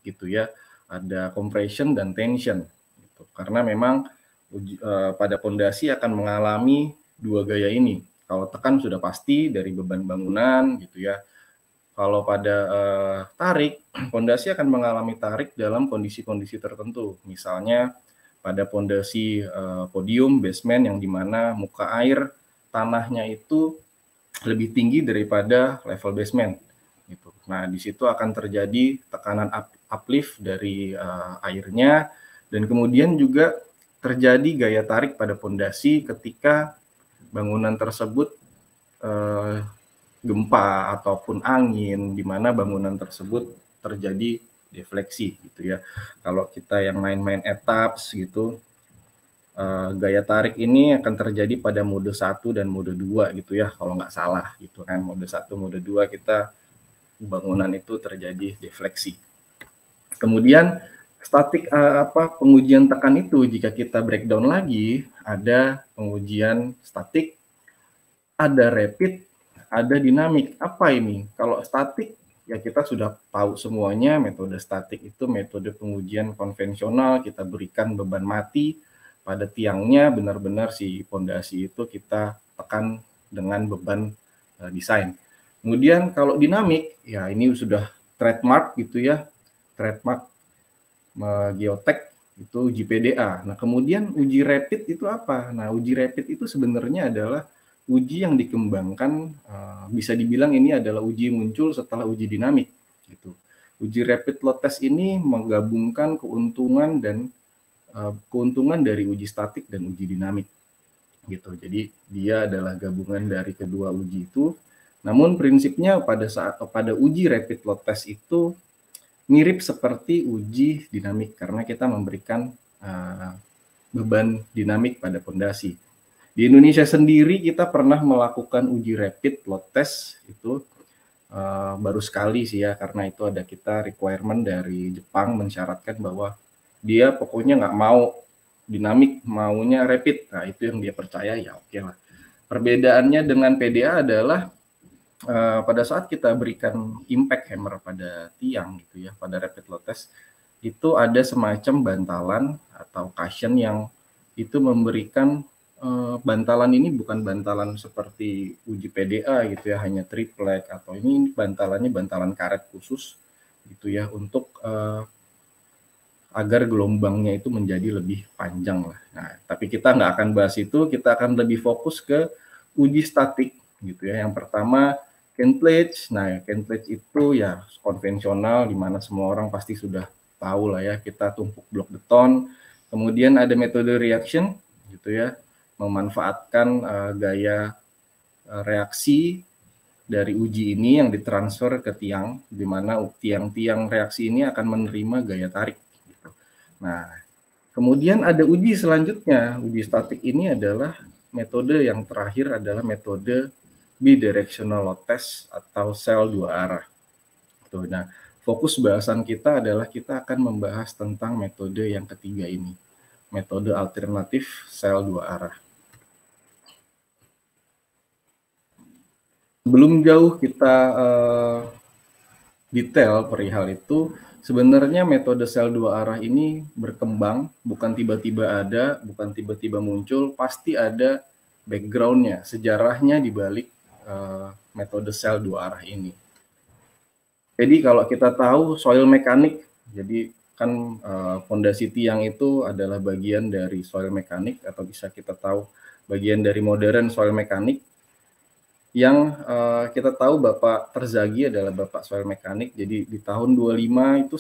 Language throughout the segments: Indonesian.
gitu ya, ada compression dan tension gitu. Karena memang pada pondasi akan mengalami dua gaya ini. Kalau tekan sudah pasti dari beban bangunan gitu ya. Kalau pada tarik, pondasi akan mengalami tarik dalam kondisi-kondisi tertentu. Misalnya pada pondasi podium, basement, yang dimana muka air tanahnya itu lebih tinggi daripada level basement. Gitu. Nah, di situ akan terjadi tekanan uplift dari airnya, dan kemudian juga terjadi gaya tarik pada pondasi ketika bangunan tersebut gempa ataupun angin, di mana bangunan tersebut terjadi defleksi gitu ya. Kalau kita yang main-main etaps gitu, gaya tarik ini akan terjadi pada mode 1 dan mode 2 gitu ya, kalau nggak salah gitu kan. Mode 1, mode 2 kita bangunan itu terjadi defleksi. Kemudian statik pengujian tekan itu, jika kita breakdown lagi, ada pengujian statik, ada rapid, ada dinamik. Apa ini? Kalau statik, ya kita sudah tahu semuanya, metode statik itu metode pengujian konvensional, kita berikan beban mati pada tiangnya, benar-benar si pondasi itu kita tekan dengan beban desain. Kemudian kalau dinamik, ya ini sudah trademark gitu ya, trademark geotek itu uji PDA. Nah, kemudian uji rapid itu apa? Nah, uji rapid itu sebenarnya adalah uji yang dikembangkan, bisa dibilang ini adalah uji muncul setelah uji dinamik gitu. Uji rapid load test ini menggabungkan keuntungan dari uji statik dan uji dinamik gitu. Jadi dia adalah gabungan dari kedua uji itu. Namun prinsipnya pada uji rapid load test itu mirip seperti uji dinamik karena kita memberikan beban dinamik pada pondasi. Di Indonesia sendiri kita pernah melakukan uji rapid load test itu baru sekali sih ya, karena itu ada kita requirement dari Jepang mensyaratkan bahwa dia pokoknya nggak mau dinamik, maunya rapid. Nah, itu yang dia percaya, ya oke lah. Perbedaannya dengan PDA adalah pada saat kita berikan impact hammer pada tiang gitu ya, pada rapid load test, itu ada semacam bantalan atau cushion yang itu memberikan bantalan ini bukan bantalan seperti uji PDA gitu ya, hanya triplek, atau ini bantalannya bantalan karet khusus gitu ya, untuk agar gelombangnya itu menjadi lebih panjang lah. Nah, tapi kita nggak akan bahas itu, kita akan lebih fokus ke uji statik gitu ya. Yang pertama Kentledge. Nah, Kentledge itu ya konvensional, di mana semua orang pasti sudah tahu lah ya, kita tumpuk blok beton. Kemudian ada metode reaction gitu ya, memanfaatkan gaya reaksi dari uji ini yang ditransfer ke tiang, di mana tiang-tiang reaksi ini akan menerima gaya tarik. Gitu. Nah, kemudian ada uji selanjutnya. Uji statik ini adalah metode yang terakhir, adalah metode bidirectional load test atau sel dua arah. Tuh, nah, fokus bahasan kita adalah kita akan membahas tentang metode yang ketiga ini, metode alternatif sel dua arah. Sebelum jauh kita detail perihal itu, sebenarnya metode sel dua arah ini berkembang, bukan tiba-tiba ada, bukan tiba-tiba muncul, pasti ada background-nya, sejarahnya di balik metode sel dua arah ini. Jadi kalau kita tahu soil mekanik, jadi kan fondasi tiang itu adalah bagian dari soil mekanik, atau bisa kita tahu bagian dari modern soil mekanik, yang kita tahu Bapak Terzaghi adalah Bapak soil mekanik. Jadi di tahun 1925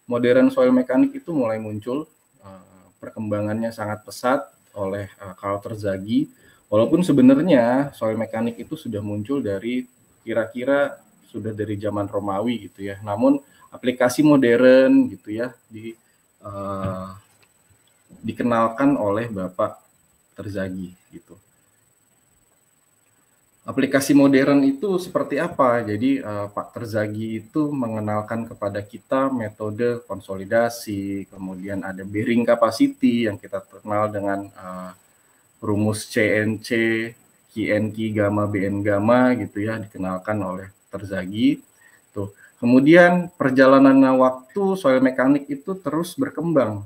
modern soil mekanik itu mulai muncul, perkembangannya sangat pesat oleh Carl Terzaghi. Walaupun sebenarnya soil mekanik itu sudah muncul dari kira-kira sudah dari zaman Romawi gitu ya. Namun aplikasi modern gitu ya dikenalkan oleh Bapak Terzaghi gitu. Aplikasi modern itu seperti apa? Jadi Pak Terzaghi itu mengenalkan kepada kita metode konsolidasi, kemudian ada bearing capacity yang kita kenal dengan rumus CNC, QNQ, gamma, BN gamma gitu ya, dikenalkan oleh Terzaghi. Tuh. Kemudian perjalanan waktu soil mekanik itu terus berkembang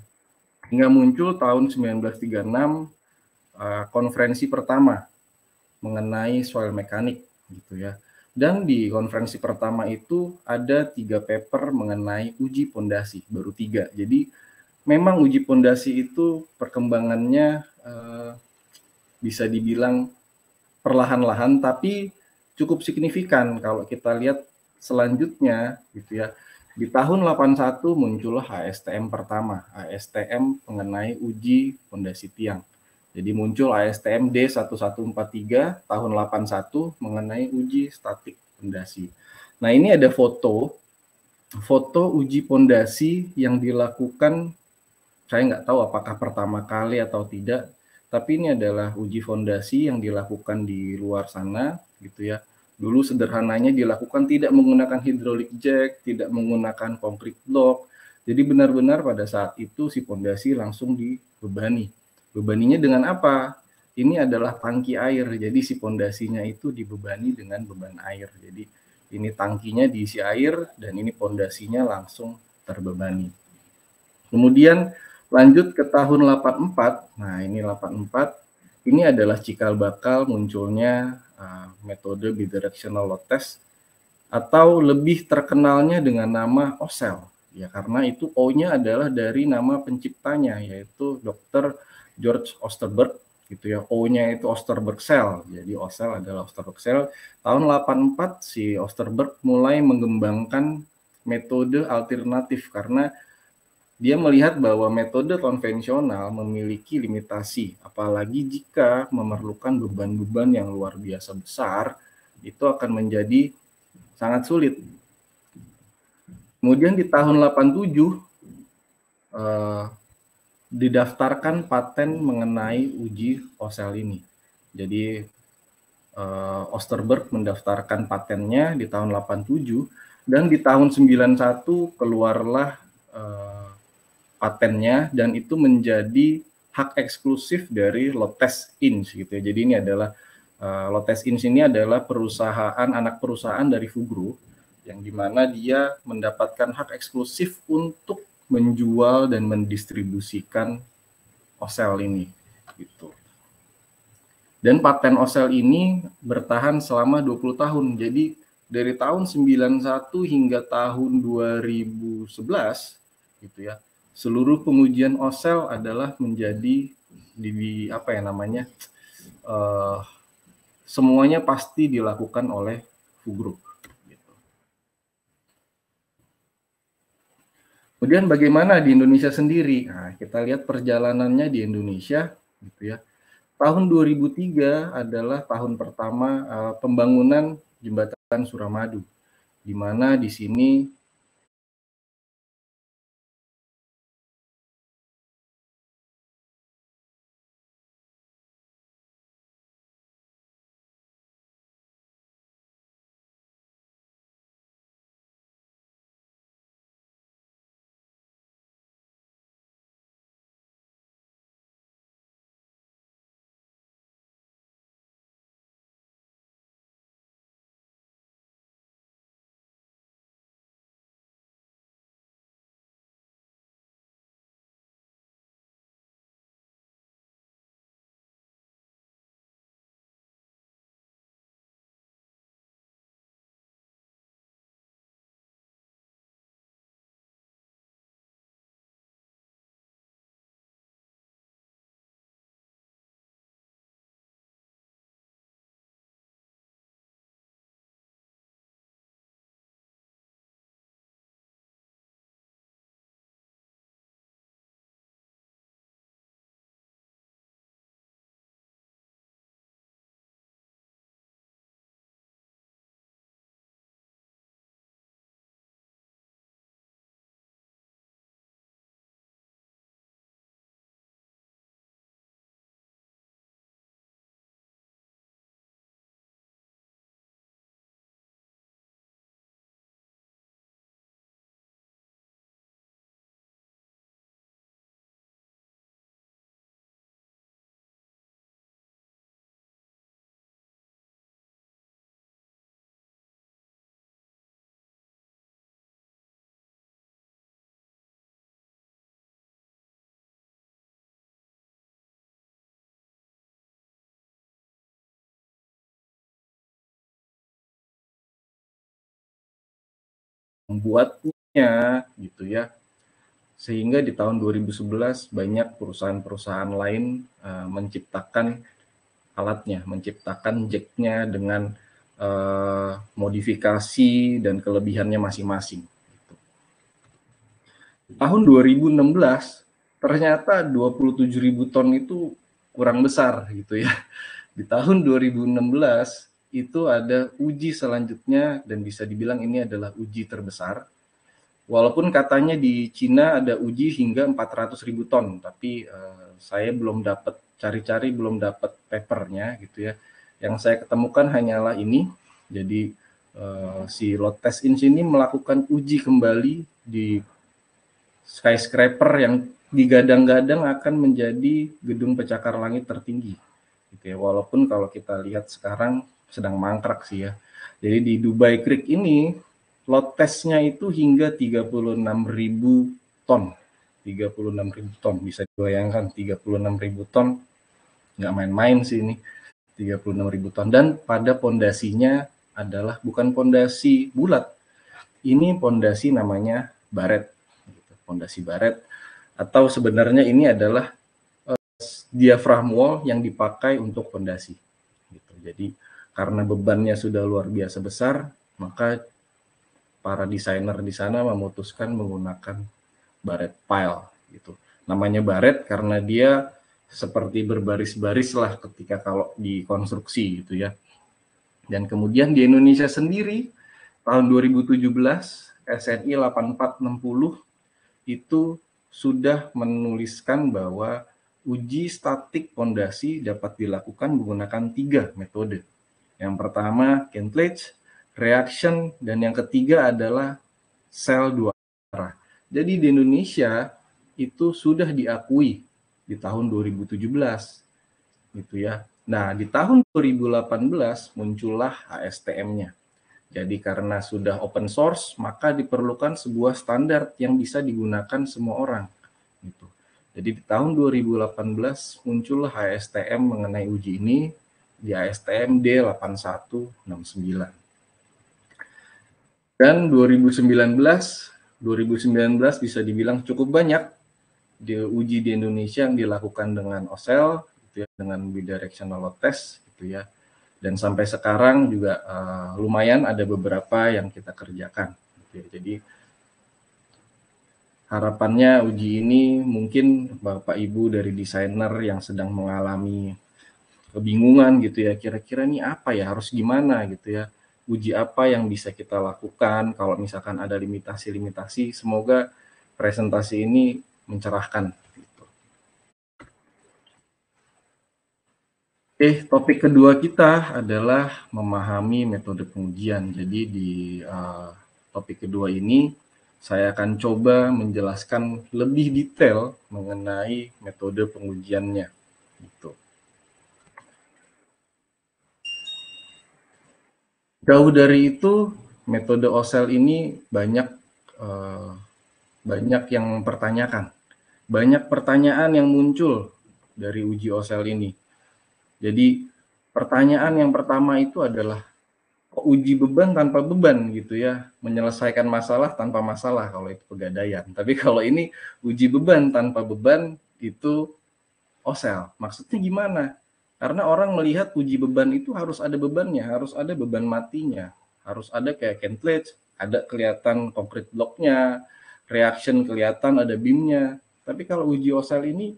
hingga muncul tahun 1936 konferensi pertama mengenai soil mekanik gitu ya. Dan di konferensi pertama itu ada 3 paper mengenai uji pondasi, baru 3. Jadi memang uji pondasi itu perkembangannya bisa dibilang perlahan-lahan tapi cukup signifikan kalau kita lihat selanjutnya gitu ya. Di tahun 81 muncullah ASTM pertama, ASTM mengenai uji pondasi tiang. Jadi muncul ASTM D1143 tahun 81 mengenai uji statik pondasi. Nah, ini ada foto uji pondasi yang dilakukan, saya nggak tahu apakah pertama kali atau tidak, tapi ini adalah uji fondasi yang dilakukan di luar sana gitu ya. Dulu sederhananya dilakukan tidak menggunakan hydraulic jack, tidak menggunakan concrete block. Jadi benar-benar pada saat itu si fondasi langsung dibebani. Bebaninya dengan apa? Ini adalah tangki air. Jadi si fondasinya itu dibebani dengan beban air. Jadi ini tangkinya diisi air dan ini fondasinya langsung terbebani. Kemudian lanjut ke tahun 84. Nah, ini 84. Ini adalah cikal bakal munculnya metode bidirectional load test atau lebih terkenalnya dengan nama OSEL. Ya, karena itu O-nya adalah dari nama penciptanya yaitu Dr. George Osterberg gitu ya. O-nya itu Osterberg cell. Jadi OSEL adalah Osterberg cell. Tahun 84 si Osterberg mulai mengembangkan metode alternatif karena dia melihat bahwa metode konvensional memiliki limitasi, apalagi jika memerlukan beban-beban yang luar biasa besar, itu akan menjadi sangat sulit. Kemudian di tahun 87 didaftarkan paten mengenai uji OSEL ini. Jadi Osterberg mendaftarkan patennya di tahun 87 dan di tahun 91 keluarlah patennya dan itu menjadi hak eksklusif dari Lotus Inc gitu ya. Jadi ini adalah Lotus Inc ini adalah perusahaan anak perusahaan dari Fugro yang dimana dia mendapatkan hak eksklusif untuk menjual dan mendistribusikan Osel ini gitu. Dan paten Osel ini bertahan selama 20 tahun. Jadi dari tahun 91 hingga tahun 2011 gitu ya. Seluruh pengujian Osel adalah menjadi apa ya namanya? Semuanya pasti dilakukan oleh Fugro. Gitu. Kemudian bagaimana di Indonesia sendiri? Nah, kita lihat perjalanannya di Indonesia, gitu ya. Tahun 2003 adalah tahun pertama pembangunan jembatan Suramadu, di mana di sini membuatnya gitu ya. Sehingga di tahun 2011 banyak perusahaan-perusahaan lain menciptakan alatnya, menciptakan jacknya dengan modifikasi dan kelebihannya masing-masing. Tahun 2016 ternyata 27.000 ton itu kurang besar gitu ya. Di tahun 2016 itu ada uji selanjutnya dan bisa dibilang ini adalah uji terbesar. Walaupun katanya di Cina ada uji hingga 400.000 ton, tapi saya belum dapat cari-cari, belum dapat papernya gitu ya. Yang saya ketemukan hanyalah ini. Jadi si Lotus Inch ini melakukan uji kembali di skyscraper yang digadang-gadang akan menjadi gedung pencakar langit tertinggi. Gitu ya. Walaupun kalau kita lihat sekarang sedang mangkrak sih ya. Jadi di Dubai Creek ini lot testnya itu hingga 36.000 ton. 36.000 ton, bisa dibayangkan 36.000 ton, nggak main-main sih ini, 36.000 ton. Dan pada pondasinya adalah bukan pondasi bulat, ini pondasi namanya baret, pondasi baret, atau sebenarnya ini adalah diaphragm wall yang dipakai untuk pondasi. Gitu. Jadi karena bebannya sudah luar biasa besar, maka para desainer di sana memutuskan menggunakan baret pile gitu. Namanya baret karena dia seperti berbaris-baris lah ketika kalau dikonstruksi gitu ya. Dan kemudian di Indonesia sendiri tahun 2017 SNI 8460 itu sudah menuliskan bahwa uji statik pondasi dapat dilakukan menggunakan 3 metode. Yang pertama Kentledge, reaction, dan yang ketiga adalah sel 2 arah. Jadi di Indonesia itu sudah diakui di tahun 2017 gitu ya. Nah, di tahun 2018 muncullah ASTM-nya. Jadi karena sudah open source, maka diperlukan sebuah standar yang bisa digunakan semua orang gitu. Jadi di tahun 2018 muncullah ASTM mengenai uji ini di ASTM D8169. Dan 2019 bisa dibilang cukup banyak uji di Indonesia yang dilakukan dengan OSEL gitu ya, dengan bidirectional load test gitu ya. Dan sampai sekarang juga lumayan ada beberapa yang kita kerjakan gitu ya. Jadi harapannya uji ini mungkin Bapak Ibu dari desainer yang sedang mengalami kebingungan gitu ya, kira-kira ini apa ya, harus gimana gitu ya, uji apa yang bisa kita lakukan kalau misalkan ada limitasi-limitasi, semoga presentasi ini mencerahkan. Gitu. Topik kedua kita adalah memahami metode pengujian. Jadi di topik kedua ini saya akan coba menjelaskan lebih detail mengenai metode pengujiannya. Gitu. Jauh dari itu, metode OSEL ini banyak yang mempertanyakan. Banyak pertanyaan yang muncul dari uji OSEL ini. Jadi pertanyaan yang pertama itu adalah uji beban tanpa beban gitu ya, menyelesaikan masalah tanpa masalah kalau itu pegadaian. Tapi kalau ini uji beban tanpa beban itu OSEL. Maksudnya gimana? Karena orang melihat uji beban itu harus ada bebannya, harus ada beban matinya, harus ada kayak Kentledge, ada kelihatan concrete blocknya, reaction kelihatan ada beamnya. Tapi kalau uji OSEL ini,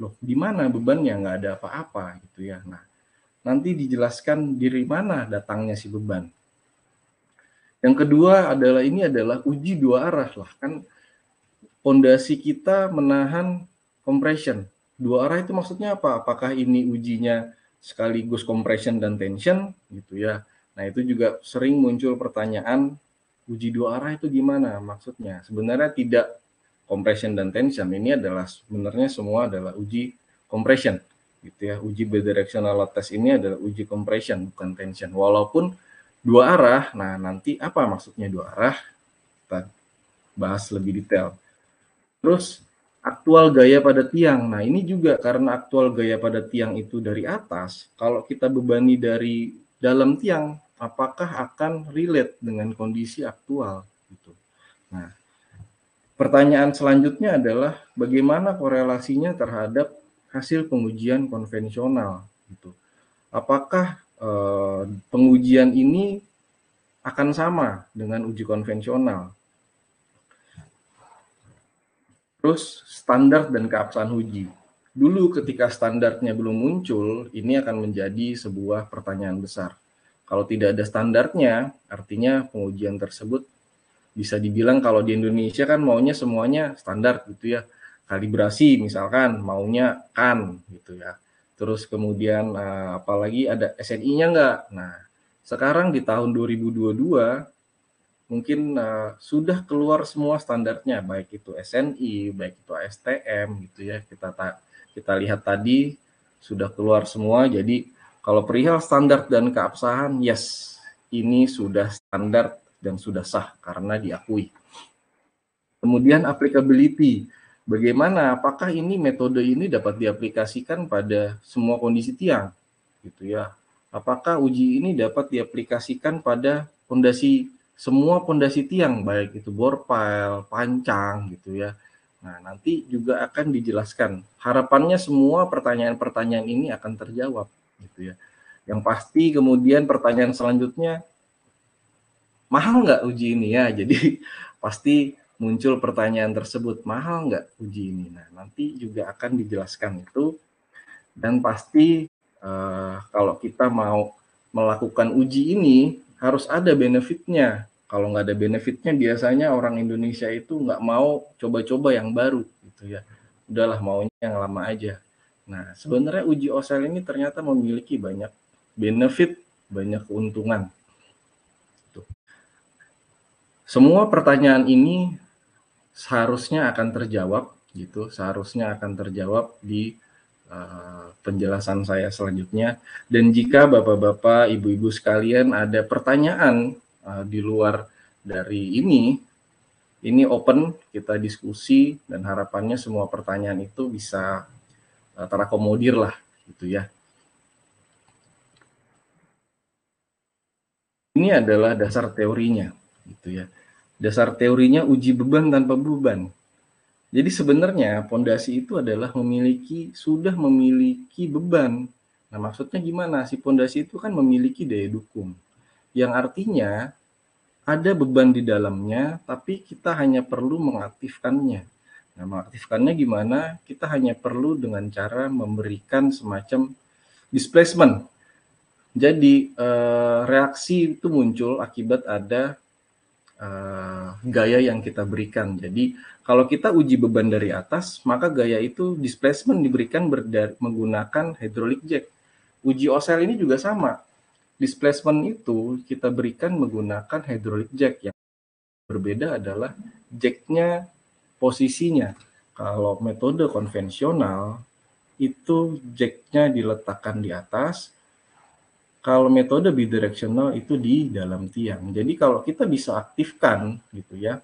loh gimana bebannya? Nggak ada apa-apa gitu ya. Nah, nanti dijelaskan dari mana datangnya si beban. Yang kedua adalah ini adalah uji dua arah lah, kan pondasi kita menahan compression. Dua arah itu maksudnya apa? Apakah ini ujinya sekaligus compression dan tension gitu ya. Nah, itu juga sering muncul pertanyaan uji dua arah itu gimana maksudnya? Sebenarnya tidak compression dan tension, ini adalah sebenarnya semua adalah uji compression gitu ya. Uji bidirectional load test ini adalah uji compression bukan tension. Walaupun dua arah, nah nanti apa maksudnya dua arah? Kita bahas lebih detail. Terus aktual gaya pada tiang. Nah, ini juga karena aktual gaya pada tiang itu dari atas, kalau kita bebani dari dalam tiang, apakah akan relate dengan kondisi aktual gitu. Nah, pertanyaan selanjutnya adalah bagaimana korelasinya terhadap hasil pengujian konvensional gitu. Apakah pengujian ini akan sama dengan uji konvensional? Terus standar dan keabsahan uji. Dulu ketika standarnya belum muncul, ini akan menjadi sebuah pertanyaan besar. Kalau tidak ada standarnya, artinya pengujian tersebut bisa dibilang kalau di Indonesia kan maunya semuanya standar gitu ya. Kalibrasi misalkan maunya kan gitu ya. Terus kemudian apalagi ada SNI-nya enggak. Nah, sekarang di tahun 2022 mungkin sudah keluar semua standarnya, baik itu SNI, baik itu ASTM gitu ya. Kita lihat tadi sudah keluar semua. Jadi kalau perihal standar dan keabsahan, yes, ini sudah standar dan sudah sah karena diakui. Kemudian applicability. Bagaimana? Apakah ini metode ini dapat diaplikasikan pada semua kondisi tiang? Gitu ya. Apakah uji ini dapat diaplikasikan pada semua pondasi tiang, baik itu bore pile, pancang gitu ya. Nah, nanti juga akan dijelaskan. Harapannya semua pertanyaan-pertanyaan ini akan terjawab gitu ya. Yang pasti kemudian pertanyaan selanjutnya, mahal nggak uji ini ya? Jadi pasti muncul pertanyaan tersebut, mahal nggak uji ini? Nah, nanti juga akan dijelaskan itu. Dan pasti kalau kita mau melakukan uji ini harus ada benefitnya. Kalau nggak ada benefitnya, biasanya orang Indonesia itu nggak mau coba-coba yang baru gitu ya. Udahlah maunya yang lama aja. Nah, sebenarnya uji OSEL ini ternyata memiliki banyak benefit, banyak keuntungan. Tuh. Semua pertanyaan ini seharusnya akan terjawab gitu, seharusnya akan terjawab di penjelasan saya selanjutnya. Dan jika Bapak-bapak, Ibu-ibu sekalian ada pertanyaan di luar dari ini open, kita diskusi dan harapannya semua pertanyaan itu bisa terakomodir lah gitu ya. Ini adalah dasar teorinya gitu ya. Dasar teorinya uji beban tanpa beban. Jadi sebenarnya pondasi itu adalah sudah memiliki beban. Nah, maksudnya gimana? Si pondasi itu kan memiliki daya dukung. Yang artinya ada beban di dalamnya, tapi kita hanya perlu mengaktifkannya. Nah, mengaktifkannya gimana? Kita hanya perlu dengan cara memberikan semacam displacement. Jadi reaksi itu muncul akibat ada gaya yang kita berikan. Jadi kalau kita uji beban dari atas, maka gaya itu displacement diberikan menggunakan hydraulic jack. Uji OSEL ini juga sama. Displacement itu kita berikan menggunakan hydraulic jack. Yang berbeda adalah jacknya posisinya. Kalau metode konvensional itu jacknya diletakkan di atas. Kalau metode bidirectional itu di dalam tiang. Jadi kalau kita bisa aktifkan gitu ya,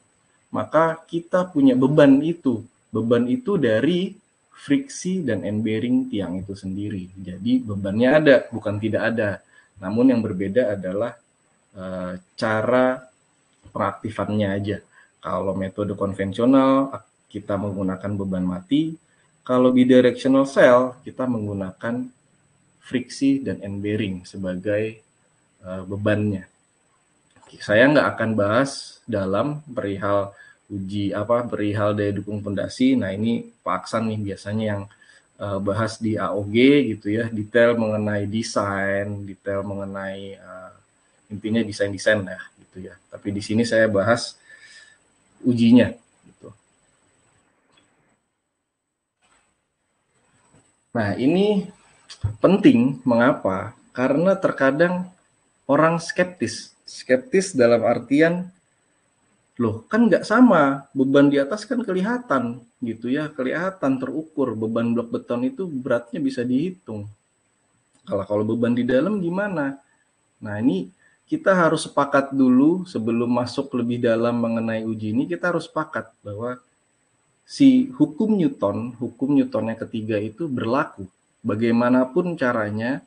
maka kita punya beban itu. Beban itu dari friksi dan end bearing tiang itu sendiri. Jadi bebannya ada, bukan tidak ada. Namun yang berbeda adalah cara pengaktifannya aja. Kalau metode konvensional kita menggunakan beban mati, kalau bidirectional cell kita menggunakan friksi dan end bearing sebagai bebannya. Saya nggak akan bahas dalam perihal perihal daya dukung pondasi. Nah, ini Pak Aksan nih biasanya yang bahas di AOG gitu ya, detail mengenai desain, detail mengenai intinya desain-desain ya gitu ya. Tapi di sini saya bahas ujinya gitu. Nah, ini penting, mengapa? Karena terkadang orang skeptis. Skeptis dalam artian, loh kan nggak sama, beban di atas kan kelihatan gitu ya, kelihatan terukur, beban blok beton itu beratnya bisa dihitung. Kalau beban di dalam gimana? Nah, ini kita harus sepakat dulu sebelum masuk lebih dalam mengenai uji ini, kita harus sepakat bahwa si hukum Newton yang ketiga itu berlaku. Bagaimanapun caranya,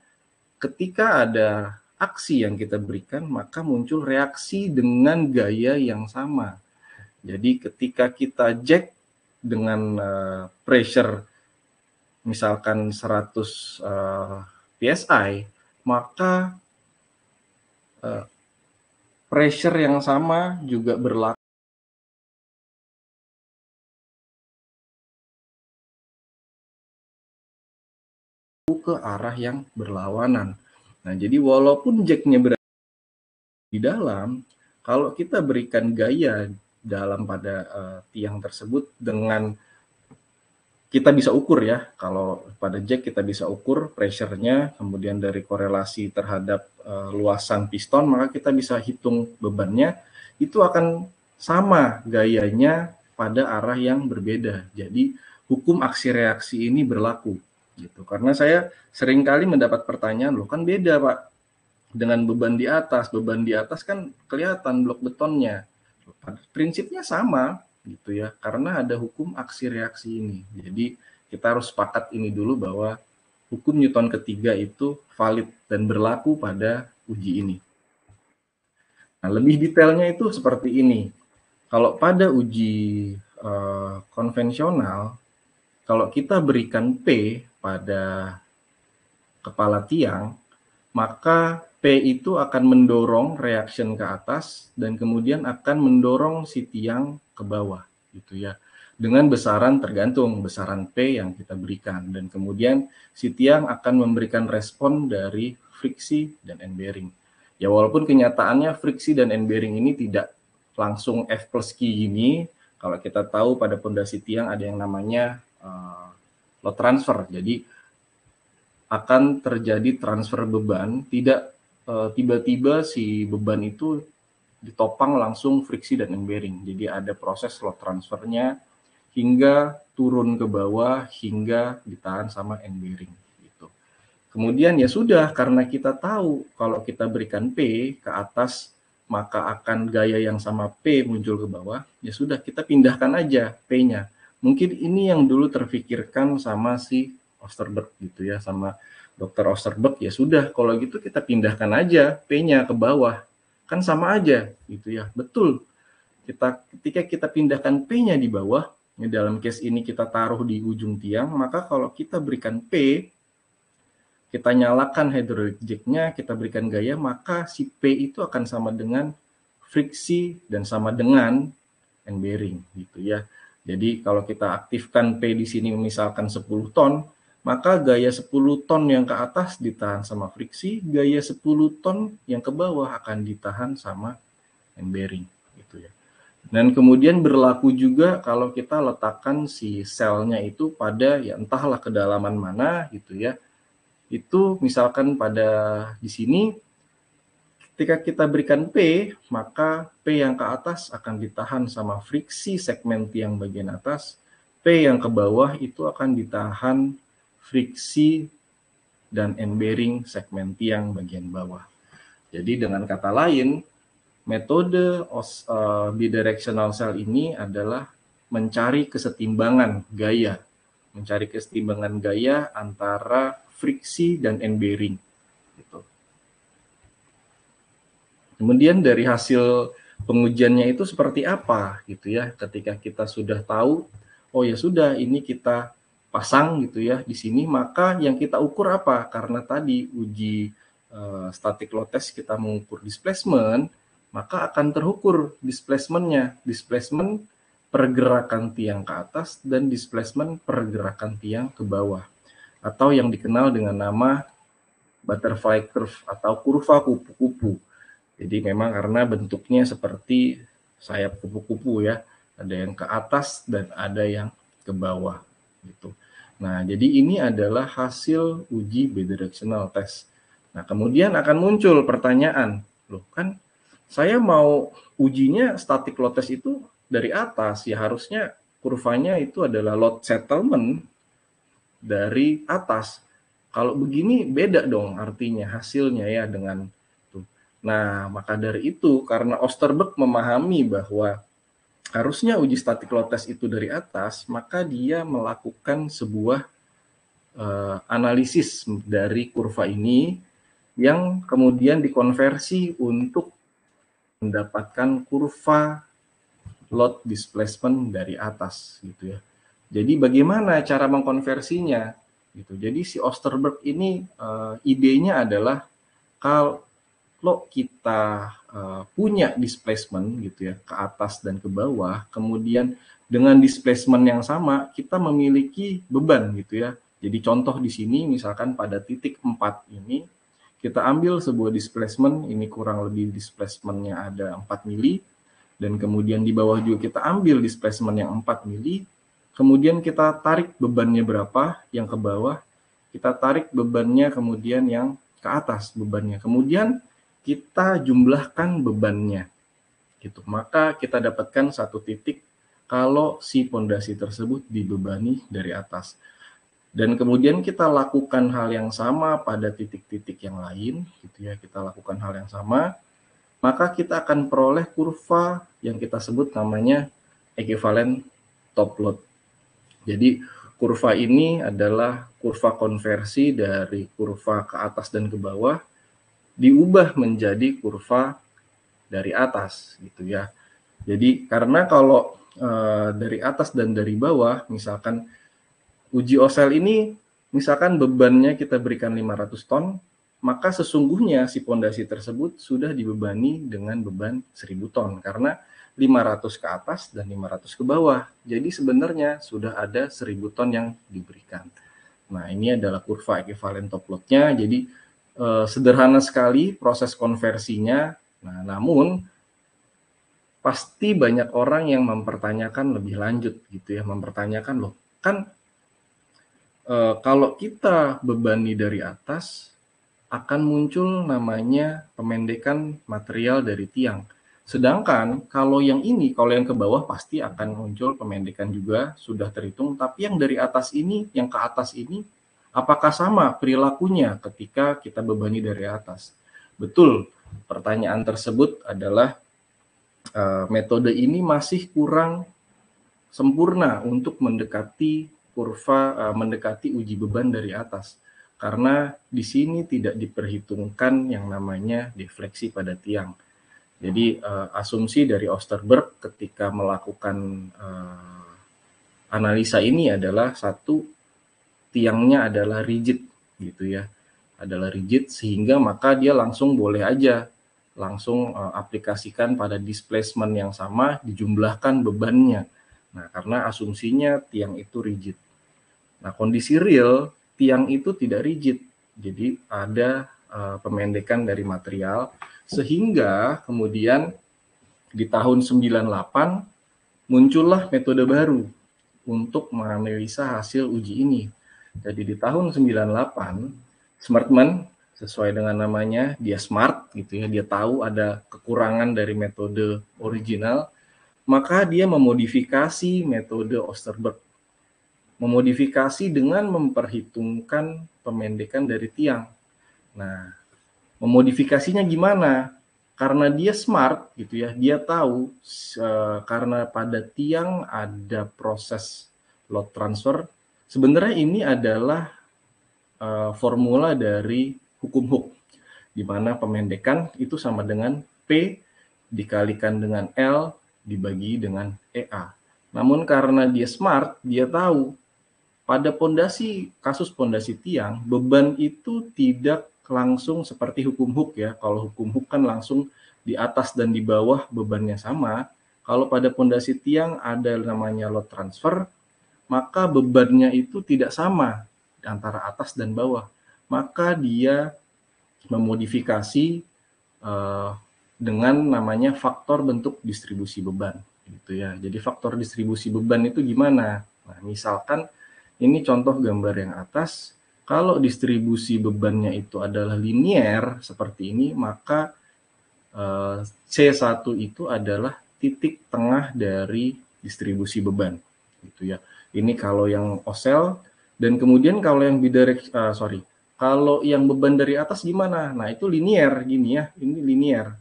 ketika ada aksi yang kita berikan, maka muncul reaksi dengan gaya yang sama. Jadi ketika kita jack dengan pressure misalkan 100 psi, maka pressure yang sama juga berlaku ke arah yang berlawanan. Nah, jadi walaupun jacknya berada di dalam, kalau kita berikan gaya dalam pada tiang tersebut dengan kita bisa ukur ya, kalau pada jack kita bisa ukur pressure-nya, kemudian dari korelasi terhadap luasan piston, maka kita bisa hitung bebannya, itu akan sama gayanya pada arah yang berbeda. Jadi hukum aksi reaksi ini berlaku gitu. Karena saya seringkali mendapat pertanyaan, loh kan beda Pak dengan beban di atas kan kelihatan blok betonnya. Prinsipnya sama gitu ya, karena ada hukum aksi reaksi ini. Jadi kita harus sepakat ini dulu bahwa hukum Newton ketiga itu valid dan berlaku pada uji ini. Nah, lebih detailnya itu seperti ini. Kalau pada uji konvensional, kalau kita berikan P pada kepala tiang, maka P itu akan mendorong reaction ke atas dan kemudian akan mendorong si tiang ke bawah gitu ya. Dengan besaran tergantung besaran P yang kita berikan dan kemudian si tiang akan memberikan respon dari friksi dan end bearing. Ya walaupun kenyataannya friksi dan end bearing ini tidak langsung F plus Q gini, kalau kita tahu pada pondasi tiang ada yang namanya load transfer. Jadi akan terjadi transfer beban, tidak tiba-tiba si beban itu ditopang langsung friksi dan end bearing. Jadi ada proses load transfernya hingga turun ke bawah hingga ditahan sama end bearing gitu. Kemudian ya sudah, karena kita tahu kalau kita berikan P ke atas maka akan gaya yang sama P muncul ke bawah, ya sudah kita pindahkan aja P-nya. Mungkin ini yang dulu terfikirkan sama si Osterberg gitu ya, sama Dr. Osterberg, ya sudah kalau gitu kita pindahkan aja P-nya ke bawah. Kan sama aja gitu ya. Betul. Ketika kita pindahkan P-nya di bawah, ya dalam case ini kita taruh di ujung tiang, maka kalau kita berikan P, kita nyalakan hydraulic jack-nya, kita berikan gaya, maka si P itu akan sama dengan friksi dan sama dengan end bearing gitu ya. Jadi kalau kita aktifkan P di sini misalkan 10 ton, maka gaya 10 ton yang ke atas ditahan sama friksi, gaya 10 ton yang ke bawah akan ditahan sama end bearing gitu ya. Dan kemudian berlaku juga kalau kita letakkan si selnya itu pada ya entahlah kedalaman mana gitu ya. Itu misalkan pada di sini ketika kita berikan P, maka P yang ke atas akan ditahan sama friksi segmen tiang bagian atas, P yang ke bawah itu akan ditahan friksi dan end bearing segmen tiang bagian bawah. Jadi dengan kata lain, metode bidirectional cell ini adalah mencari kesetimbangan gaya, antara friksi dan end bearing. Gitu. Kemudian dari hasil pengujiannya itu seperti apa gitu ya, ketika kita sudah tahu, oh ya sudah ini kita pasang gitu ya di sini, maka yang kita ukur apa? Karena tadi uji static load test kita mengukur displacement, maka akan terukur displacementnya, displacement pergerakan tiang ke atas dan displacement pergerakan tiang ke bawah, atau yang dikenal dengan nama butterfly curve atau kurva kupu-kupu. Jadi memang karena bentuknya seperti sayap kupu-kupu ya, ada yang ke atas dan ada yang ke bawah gitu. Nah, jadi ini adalah hasil uji bidirectional test. Nah, kemudian akan muncul pertanyaan, loh kan saya mau ujinya static load test itu dari atas, ya harusnya kurvanya itu adalah load settlement dari atas. Kalau begini beda dong artinya hasilnya ya dengan itu. Nah, maka dari itu karena Osterberg memahami bahwa harusnya uji static load test itu dari atas, maka dia melakukan sebuah analisis dari kurva ini yang kemudian dikonversi untuk mendapatkan kurva load displacement dari atas gitu ya. Jadi bagaimana cara mengkonversinya gitu. Jadi si Osterberg ini idenya adalah kalau kita punya displacement gitu ya ke atas dan ke bawah, kemudian dengan displacement yang sama kita memiliki beban gitu ya. Jadi contoh di sini misalkan pada titik 4 ini kita ambil sebuah displacement, ini kurang lebih displacementnya ada 4 mili, dan kemudian di bawah juga kita ambil displacement yang 4 mili, kemudian kita tarik bebannya berapa yang ke bawah, kita tarik bebannya kemudian yang ke atas bebannya, kemudian kita jumlahkan bebannya gitu. Maka kita dapatkan satu titik kalau si pondasi tersebut dibebani dari atas. Dan kemudian kita lakukan hal yang sama pada titik-titik yang lain gitu ya, kita lakukan hal yang sama, maka kita akan peroleh kurva yang kita sebut namanya equivalent top load. Jadi kurva ini adalah kurva konversi dari kurva ke atas dan ke bawah diubah menjadi kurva dari atas gitu ya. Jadi karena kalau dari atas dan dari bawah, misalkan uji OSEL ini misalkan bebannya kita berikan 500 ton, maka sesungguhnya si pondasi tersebut sudah dibebani dengan beban 1000 ton karena 500 ke atas dan 500 ke bawah. Jadi sebenarnya sudah ada 1000 ton yang diberikan. Nah, ini adalah kurva equivalent top load-nya. Jadi sederhana sekali proses konversinya. Nah, namun pasti banyak orang yang mempertanyakan lebih lanjut gitu ya, mempertanyakan loh, kan kalau kita bebani dari atas, akan muncul namanya pemendekan material dari tiang. Sedangkan kalau yang ini, kalau yang ke bawah pasti akan muncul pemendekan juga, sudah terhitung. Tapi yang dari atas ini, yang ke atas ini, apakah sama perilakunya ketika kita bebani dari atas? Betul, pertanyaan tersebut adalah metode ini masih kurang sempurna untuk mendekati kurva, mendekati uji beban dari atas. Karena di sini tidak diperhitungkan yang namanya defleksi pada tiang. Jadi asumsi dari Osterberg ketika melakukan analisa ini adalah satu, tiangnya adalah rigid gitu ya, adalah rigid sehingga maka dia langsung boleh aja langsung aplikasikan pada displacement yang sama dijumlahkan bebannya. Nah, karena asumsinya tiang itu rigid. Nah, kondisi real, tiang itu tidak rigid. Jadi ada pemendekan dari material, sehingga kemudian di tahun 98 muncullah metode baru untuk menganalisa hasil uji ini. Jadi di tahun 98, Smartman sesuai dengan namanya, dia smart gitu ya, dia tahu ada kekurangan dari metode original, maka dia memodifikasi metode Osterberg. Memodifikasi dengan memperhitungkan pemendekan dari tiang. Nah, memodifikasinya gimana? Karena dia smart gitu ya, dia tahu karena pada tiang ada proses load transfer. Sebenarnya ini adalah formula dari hukum Hooke, di mana pemendekan itu sama dengan P dikalikan dengan L dibagi dengan EA. Namun karena dia smart, dia tahu pada pondasi, kasus pondasi tiang, beban itu tidak langsung seperti hukum Hooke ya. Kalau hukum Hooke kan langsung di atas dan di bawah bebannya sama. Kalau pada pondasi tiang ada namanya load transfer, maka bebannya itu tidak sama antara atas dan bawah. Maka dia memodifikasi dengan namanya faktor bentuk distribusi beban gitu ya. Jadi faktor distribusi beban itu gimana? Nah, misalkan ini contoh gambar yang atas, kalau distribusi bebannya itu adalah linear seperti ini, maka C1 itu adalah titik tengah dari distribusi beban gitu ya. Ini kalau yang OSEL, dan kemudian kalau yang kalau yang beban dari atas gimana? Nah, itu linear gini ya, ini linear.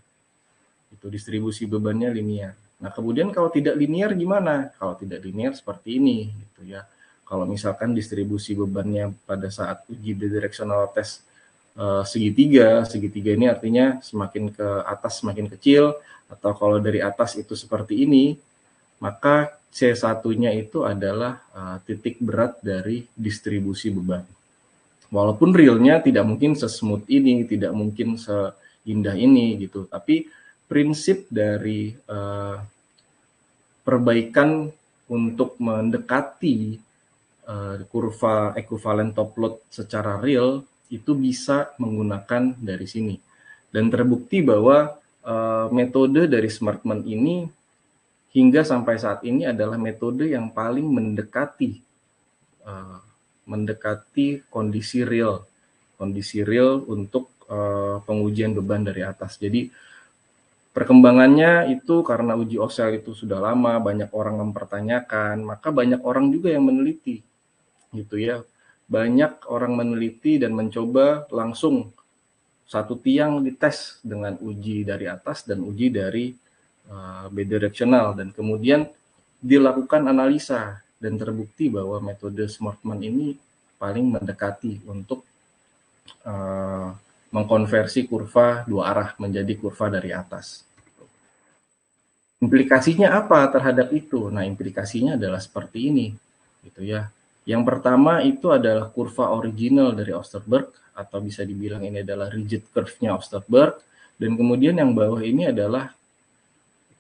Itu distribusi bebannya linear. Nah, kemudian kalau tidak linear gimana? Kalau tidak linear seperti ini gitu ya. Kalau misalkan distribusi bebannya pada saat uji bidirectional test segitiga ini artinya semakin ke atas semakin kecil, atau kalau dari atas itu seperti ini, maka C1-nya itu adalah titik berat dari distribusi beban. Walaupun realnya tidak mungkin sesmooth ini, tidak mungkin seindah ini gitu, tapi prinsip dari perbaikan untuk mendekati kurva equivalent top load secara real itu bisa menggunakan dari sini. Dan terbukti bahwa metode dari Smartman ini hingga sampai saat ini adalah metode yang paling mendekati kondisi real untuk pengujian beban dari atas. Jadi perkembangannya itu karena uji OSEL itu sudah lama, banyak orang mempertanyakan, maka banyak orang juga yang meneliti, gitu ya. Banyak orang meneliti dan mencoba langsung satu tiang dites dengan uji dari atas dan uji dari bidirectional, dan kemudian dilakukan analisa dan terbukti bahwa metode Smartman ini paling mendekati untuk mengkonversi kurva dua arah menjadi kurva dari atas. Implikasinya apa terhadap itu? Nah, implikasinya adalah seperti ini, gitu ya. Yang pertama itu adalah kurva original dari Osterberg, atau bisa dibilang ini adalah rigid curve-nya Osterberg, dan kemudian yang bawah ini adalah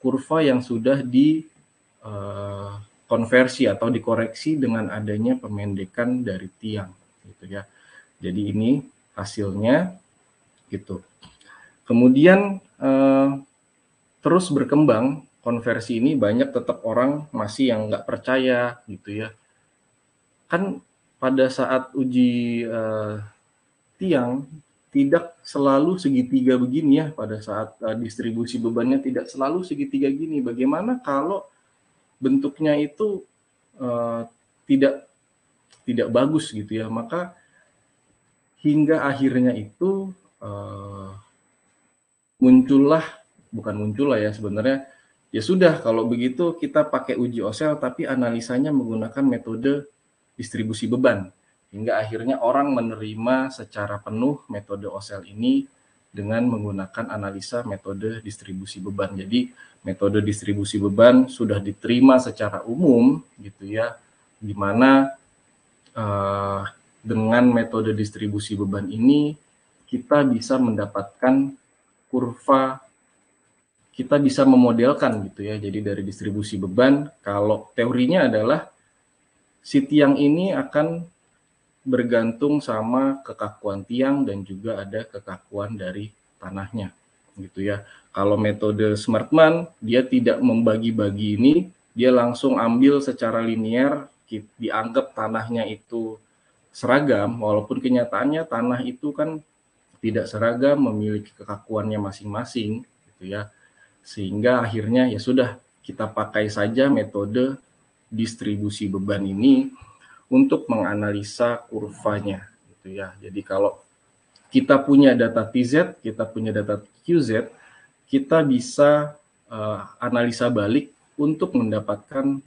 kurva yang sudah dikonversi atau dikoreksi dengan adanya pemendekan dari tiang, gitu ya. Jadi ini hasilnya, gitu. Kemudian terus berkembang konversi ini, banyak tetap orang masih yang nggak percaya, gitu ya. Kan pada saat uji tiang tidak selalu segitiga begini ya, pada saat distribusi bebannya tidak selalu segitiga gini. Bagaimana kalau bentuknya itu tidak bagus, gitu ya? Maka hingga akhirnya itu bukan muncullah ya sebenarnya, ya sudah kalau begitu kita pakai uji OSEL tapi analisanya menggunakan metode distribusi beban, hingga akhirnya orang menerima secara penuh metode OSEL ini dengan menggunakan analisa metode distribusi beban. Jadi metode distribusi beban sudah diterima secara umum, gitu ya, di mana dengan metode distribusi beban ini kita bisa mendapatkan kurva, kita bisa memodelkan, gitu ya. Jadi dari distribusi beban, kalau teorinya adalah si tiang ini akan bergantung sama kekakuan tiang dan juga ada kekakuan dari tanahnya, gitu ya. Kalau metode Smartman, dia tidak membagi-bagi ini, dia langsung ambil secara linear, dianggap tanahnya itu seragam, walaupun kenyataannya tanah itu kan tidak seragam, memiliki kekakuannya masing-masing, gitu ya. Sehingga akhirnya ya sudah, kita pakai saja metode distribusi beban ini untuk menganalisa kurvanya, gitu ya. Jadi kalau kita punya data TZ, kita punya data QZ, kita bisa analisa balik untuk mendapatkan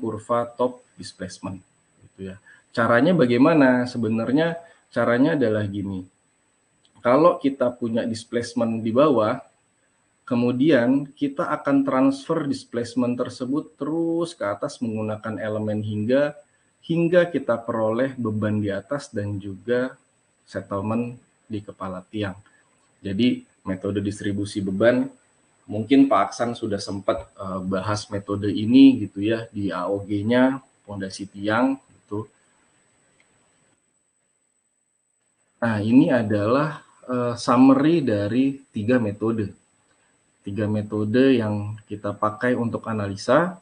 kurva top displacement, gitu ya. Caranya bagaimana? Sebenarnya caranya adalah gini. Kalau kita punya displacement di bawah, kemudian kita akan transfer displacement tersebut terus ke atas menggunakan elemen hingga kita peroleh beban di atas dan juga settlement di kepala tiang. Jadi metode distribusi beban, mungkin Pak Aksan sudah sempat bahas metode ini, gitu ya, di AOG-nya fondasi tiang, gitu. Nah, ini adalah summary dari tiga metode yang kita pakai untuk analisa.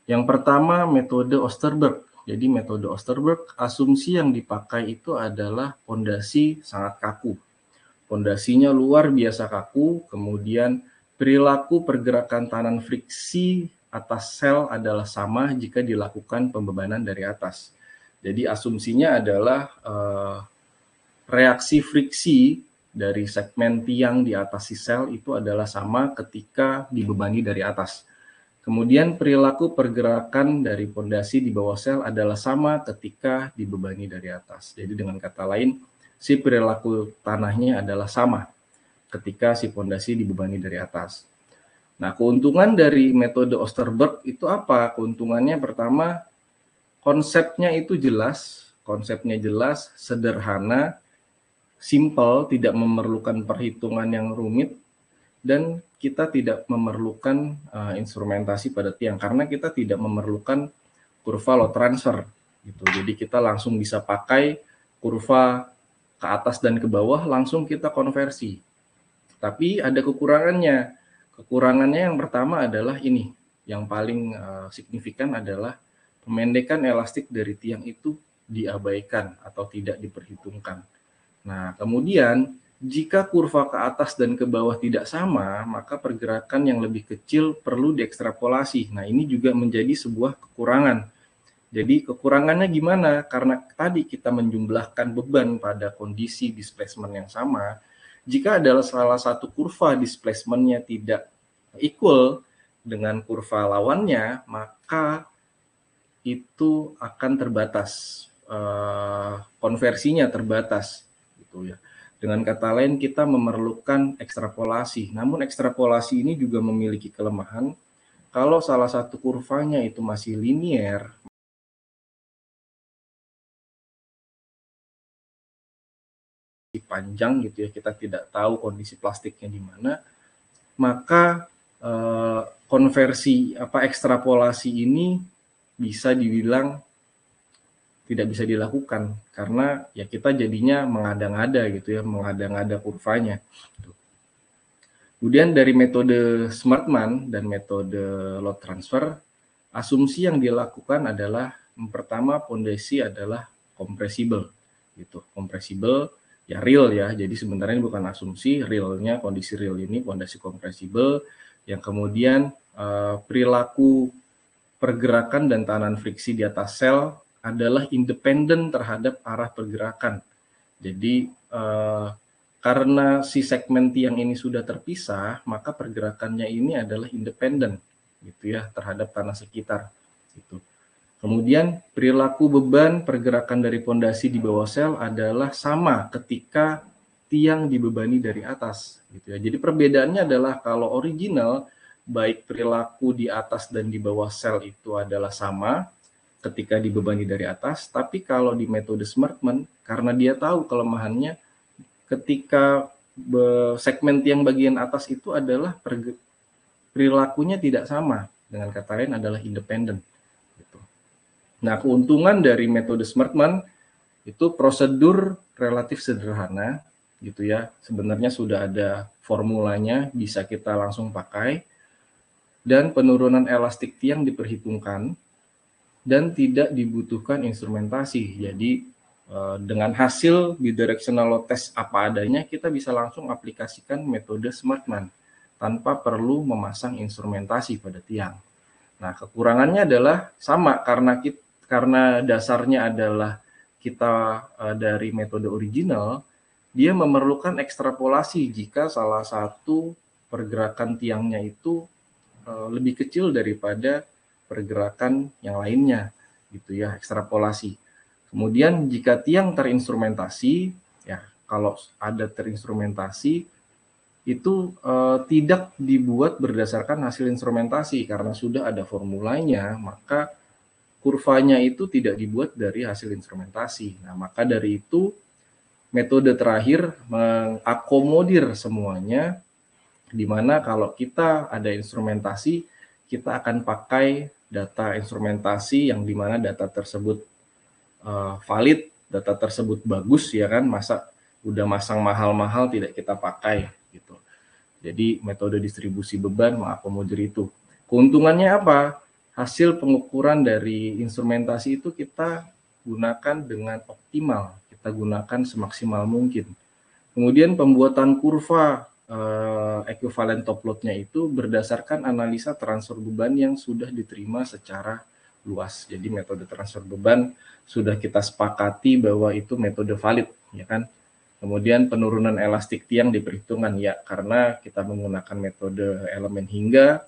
Yang pertama metode Osterberg. Jadi metode Osterberg, asumsi yang dipakai itu adalah fondasi sangat kaku. Fondasinya luar biasa kaku, kemudian perilaku pergerakan tahanan friksi atas sel adalah sama jika dilakukan pembebanan dari atas. Jadi asumsinya adalah reaksi friksi dari segmen tiang di atas si sel itu adalah sama ketika dibebani dari atas. Kemudian perilaku pergerakan dari fondasi di bawah sel adalah sama ketika dibebani dari atas. Jadi dengan kata lain, si perilaku tanahnya adalah sama ketika si fondasi dibebani dari atas. Nah, keuntungan dari metode Osterberg itu apa? Keuntungannya pertama, konsepnya jelas, sederhana, simple, tidak memerlukan perhitungan yang rumit, dan kita tidak memerlukan instrumentasi pada tiang karena kita tidak memerlukan kurva load transfer gitu. Jadi kita langsung bisa pakai kurva ke atas dan ke bawah, langsung kita konversi. Tapi ada kekurangannya. Kekurangannya yang pertama adalah ini, yang paling signifikan adalah pemendekan elastik dari tiang itu diabaikan atau tidak diperhitungkan. Nah, kemudian jika kurva ke atas dan ke bawah tidak sama, maka pergerakan yang lebih kecil perlu diekstrapolasi. Nah, ini juga menjadi sebuah kekurangan. Jadi kekurangannya gimana? Karena tadi kita menjumlahkan beban pada kondisi displacement yang sama, jika adalah salah satu kurva displacement-nya tidak equal dengan kurva lawannya, maka itu akan terbatas, konversinya terbatas, gitu ya. Dengan kata lain, kita memerlukan ekstrapolasi. Namun ekstrapolasi ini juga memiliki kelemahan. Kalau salah satu kurvanya itu masih linier, panjang gitu ya, kita tidak tahu kondisi plastiknya di mana, maka konversi ekstrapolasi ini bisa dibilang tidak bisa dilakukan karena ya kita jadinya mengada-ngada gitu ya, mengada-ngada kurvanya. Kemudian dari metode Smartman dan metode load transfer, asumsi yang dilakukan adalah pertama pondasi adalah kompresibel gitu. Kompresibel ya real ya. Jadi sebenarnya bukan asumsi, realnya kondisi real ini pondasi kompresibel yang kemudian perilaku pergerakan dan tekanan friksi di atas sel adalah independen terhadap arah pergerakan. Jadi karena si segmen tiang ini sudah terpisah, maka pergerakannya ini adalah independen gitu ya terhadap tanah sekitar gitu. Kemudian perilaku beban pergerakan dari pondasi di bawah sel adalah sama ketika tiang dibebani dari atas gitu ya. Jadi perbedaannya adalah kalau original baik perilaku di atas dan di bawah sel itu adalah sama ketika dibebani dari atas, tapi kalau di metode Smartman karena dia tahu kelemahannya ketika segmen tiang bagian atas itu adalah perilakunya tidak sama, dengan kata lain adalah independen gitu. Nah, keuntungan dari metode Smartman itu prosedur relatif sederhana gitu ya. Sebenarnya sudah ada formulanya, bisa kita langsung pakai, dan penurunan elastik tiang diperhitungkan dan tidak dibutuhkan instrumentasi. Jadi dengan hasil bidirectional load test apa adanya, kita bisa langsung aplikasikan metode Smartman tanpa perlu memasang instrumentasi pada tiang. Nah, kekurangannya adalah sama karena dasarnya adalah kita dari metode original, dia memerlukan ekstrapolasi jika salah satu pergerakan tiangnya itu lebih kecil daripada pergerakan yang lainnya, gitu ya, ekstrapolasi. Kemudian jika tiang terinstrumentasi, ya kalau ada terinstrumentasi itu tidak dibuat berdasarkan hasil instrumentasi karena sudah ada formulanya, maka kurvanya itu tidak dibuat dari hasil instrumentasi. Nah, maka dari itu metode terakhir mengakomodir semuanya, di mana kalau kita ada instrumentasi, kita akan pakai data instrumentasi yang di mana data tersebut valid, data tersebut bagus ya kan, masa udah masang mahal-mahal tidak kita pakai gitu. Jadi metode distribusi beban mengakomodir itu. Keuntungannya apa? Hasil pengukuran dari instrumentasi itu kita gunakan dengan optimal, kita gunakan semaksimal mungkin. Kemudian pembuatan kurva ekuivalen top load-nya itu berdasarkan analisa transfer beban yang sudah diterima secara luas. Jadi metode transfer beban sudah kita sepakati bahwa itu metode valid, ya kan? Kemudian penurunan elastik tiang diperhitungkan ya karena kita menggunakan metode elemen hingga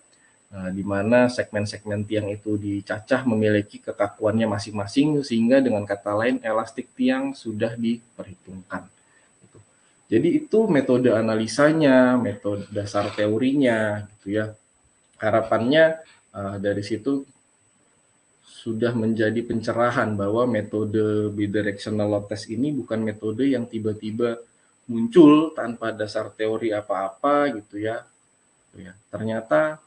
di mana segmen-segmen tiang itu dicacah memiliki kekakuannya masing-masing sehingga dengan kata lain elastik tiang sudah diperhitungkan. Jadi itu metode analisanya, metode dasar teorinya gitu ya. Harapannya dari situ sudah menjadi pencerahan bahwa metode bidirectional load test ini bukan metode yang tiba-tiba muncul tanpa dasar teori apa-apa gitu ya. Ternyata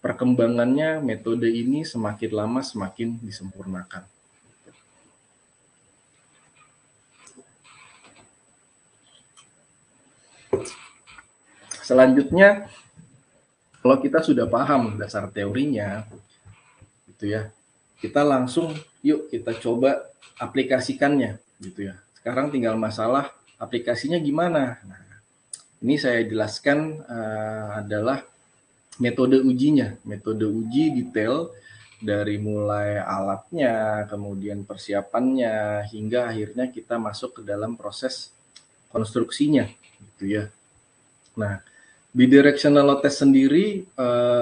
perkembangannya metode ini semakin lama semakin disempurnakan. Selanjutnya, kalau kita sudah paham dasar teorinya, gitu ya, kita langsung yuk kita coba aplikasikannya, gitu ya. Sekarang tinggal masalah aplikasinya gimana. Nah, ini saya jelaskan adalah metode ujinya, metode uji detail dari mulai alatnya, kemudian persiapannya, hingga akhirnya kita masuk ke dalam proses konstruksinya, gitu ya. Nah, bidirectional load test sendiri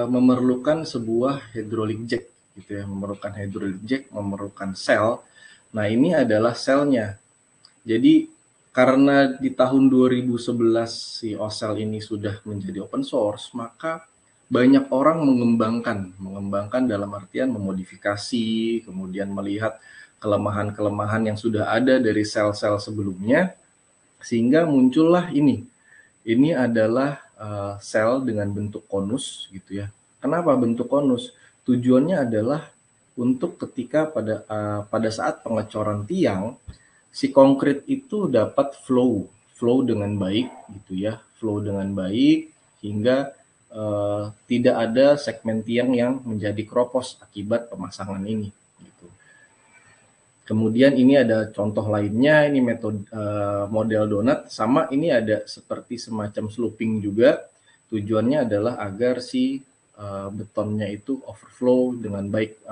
memerlukan sebuah hydraulic jack, gitu ya, memerlukan hydraulic jack, memerlukan sel. Nah, ini adalah selnya. Jadi karena di tahun 2011 si OSEL ini sudah menjadi open source, maka banyak orang mengembangkan dalam artian memodifikasi, kemudian melihat kelemahan-kelemahan yang sudah ada dari sel-sel sebelumnya, sehingga muncullah ini. Ini adalah sel dengan bentuk konus, gitu ya. Kenapa bentuk konus? Tujuannya adalah untuk ketika pada saat pengecoran tiang, si konkrit itu dapat flow dengan baik, gitu ya, flow dengan baik hingga tidak ada segmen tiang yang menjadi keropos akibat pemasangan ini. Gitu. Kemudian ini ada contoh lainnya, ini metode model donat, sama ini ada seperti semacam sloping juga. Tujuannya adalah agar si betonnya itu overflow dengan baik,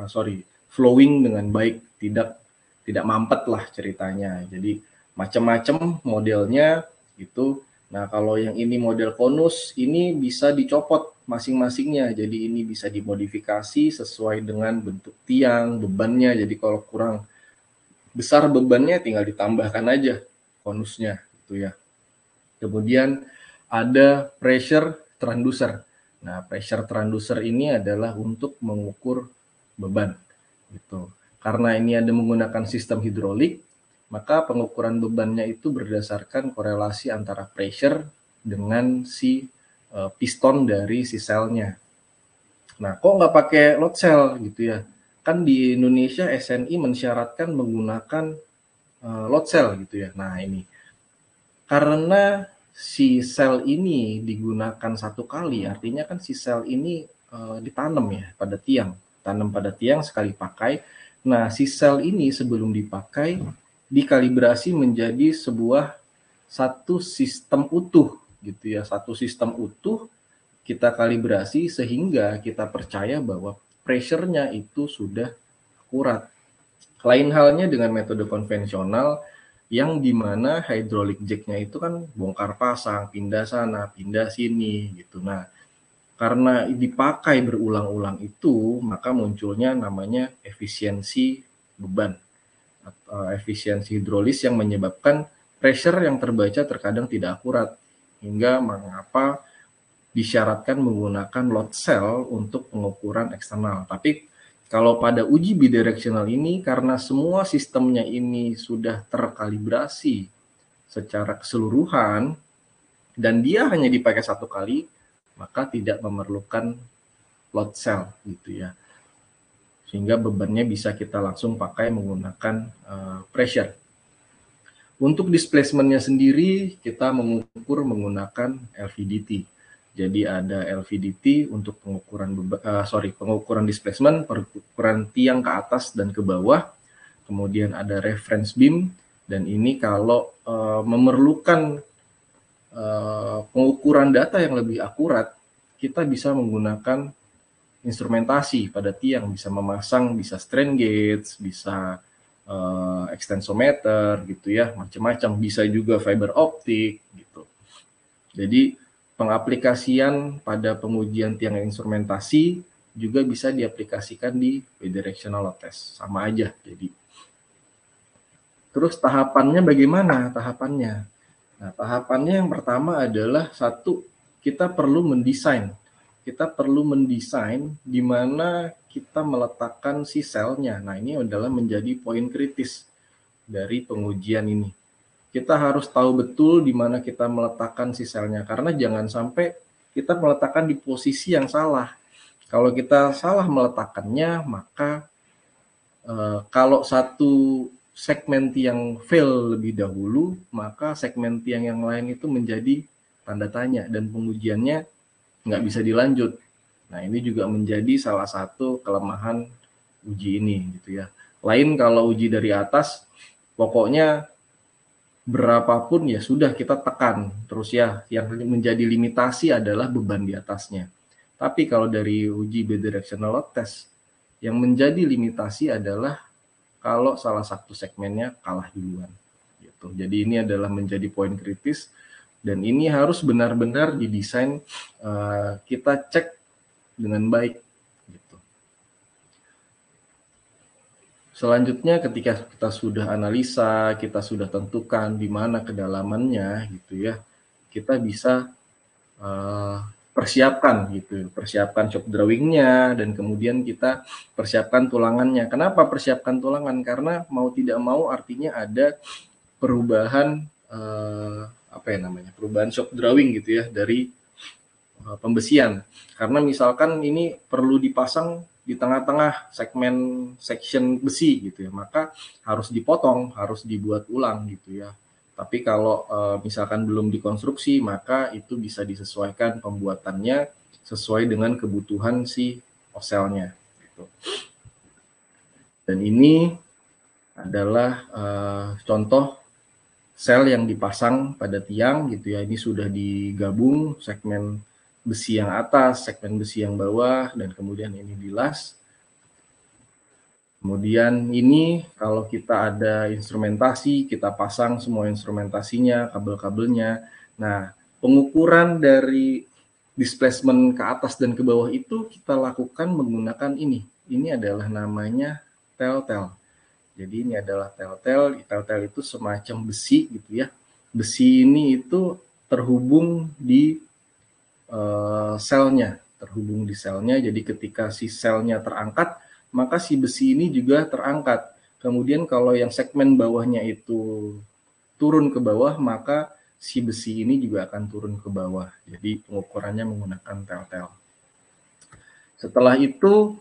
flowing dengan baik, tidak mampet lah ceritanya. Jadi macam-macam modelnya gitu. Nah, kalau yang ini model konus, ini bisa dicopot masing-masingnya. Jadi ini bisa dimodifikasi sesuai dengan bentuk tiang, bebannya. Jadi kalau kurang besar bebannya tinggal ditambahkan aja konusnya gitu ya. Kemudian ada pressure transducer. Nah, pressure transducer ini adalah untuk mengukur beban gitu. Karena ini ada menggunakan sistem hidrolik, maka pengukuran bebannya itu berdasarkan korelasi antara pressure dengan si piston dari si selnya. Nah, kok nggak pakai load cell gitu ya? Kan di Indonesia SNI mensyaratkan menggunakan load cell gitu ya. Nah, ini karena si sel ini digunakan satu kali, artinya kan si sel ini ditanam ya pada tiang, tanam pada tiang sekali pakai. Nah, si sel ini sebelum dipakai dikalibrasi menjadi satu sistem utuh gitu ya, satu sistem utuh kita kalibrasi sehingga kita percaya bahwa pressure-nya itu sudah akurat. Lain halnya dengan metode konvensional yang dimana hydraulic jack-nya itu kan bongkar pasang, pindah sana, pindah sini gitu. Nah, karena dipakai berulang-ulang itu, maka munculnya namanya efisiensi beban atau efisiensi hidrolis yang menyebabkan pressure yang terbaca terkadang tidak akurat, hingga mengapa disyaratkan menggunakan load cell untuk pengukuran eksternal. Tapi kalau pada uji bidirectional ini, karena semua sistemnya ini sudah terkalibrasi secara keseluruhan, dan dia hanya dipakai satu kali, maka tidak memerlukan load cell gitu ya. Sehingga bebannya bisa kita langsung pakai menggunakan pressure. Untuk displacement-nya sendiri, kita mengukur menggunakan LVDT. Jadi ada LVDT untuk pengukuran displacement, pengukuran tiang ke atas dan ke bawah. Kemudian ada reference beam, dan ini kalau memerlukan pengukuran data yang lebih akurat, kita bisa menggunakan instrumentasi pada tiang, bisa memasang, bisa strain gauge, bisa extensometer gitu ya, macam-macam, bisa juga fiber optik gitu. Jadi pengaplikasian pada pengujian tiang instrumentasi juga bisa diaplikasikan di bidirectional load test, sama aja. Jadi terus tahapannya bagaimana? Nah, tahapannya yang pertama adalah kita perlu mendesain kita perlu mendesain di mana kita meletakkan si selnya. Nah, ini adalah menjadi poin kritis dari pengujian ini. Kita harus tahu betul di mana kita meletakkan si selnya, karena jangan sampai kita meletakkan di posisi yang salah. Kalau kita salah meletakkannya, maka kalau satu segmen yang fail lebih dahulu, maka segmen yang lain itu menjadi tanda tanya dan pengujiannya nggak bisa dilanjut. Nah, ini juga menjadi salah satu kelemahan uji ini gitu ya. Lain kalau uji dari atas, pokoknya berapapun ya sudah kita tekan terus ya. Yang menjadi limitasi adalah beban di atasnya. Tapi kalau dari uji bidirectional load test, yang menjadi limitasi adalah kalau salah satu segmennya kalah duluan. Gitu. Jadi ini adalah menjadi poin kritis. Dan ini harus benar-benar didesain, kita cek dengan baik. Gitu. Selanjutnya ketika kita sudah analisa, kita sudah tentukan di mana kedalamannya, gitu ya, kita bisa persiapkan gitu, persiapkan shop drawingnya dan kemudian kita persiapkan tulangannya. Kenapa persiapkan tulangan? Karena mau tidak mau artinya ada perubahan perubahan shop drawing gitu ya dari pembesian. Karena misalkan ini perlu dipasang di tengah-tengah section besi gitu ya, maka harus dipotong, harus dibuat ulang gitu ya. Tapi kalau misalkan belum dikonstruksi, maka itu bisa disesuaikan pembuatannya sesuai dengan kebutuhan si oselnya. Gitu. Dan ini adalah contoh sel yang dipasang pada tiang gitu ya. Ini sudah digabung segmen besi yang atas, segmen besi yang bawah, dan kemudian ini dilas. Kemudian ini kalau kita ada instrumentasi, kita pasang semua instrumentasinya, kabel-kabelnya. Nah, pengukuran dari displacement ke atas dan ke bawah itu kita lakukan menggunakan ini. Ini adalah namanya telltale. Jadi ini adalah telltale. Telltale itu semacam besi gitu ya. Besi ini itu terhubung di selnya, terhubung di selnya. Jadi ketika si selnya terangkat, maka si besi ini juga terangkat. Kemudian kalau yang segmen bawahnya itu turun ke bawah, maka si besi ini juga akan turun ke bawah. Jadi pengukurannya menggunakan telltale. Setelah itu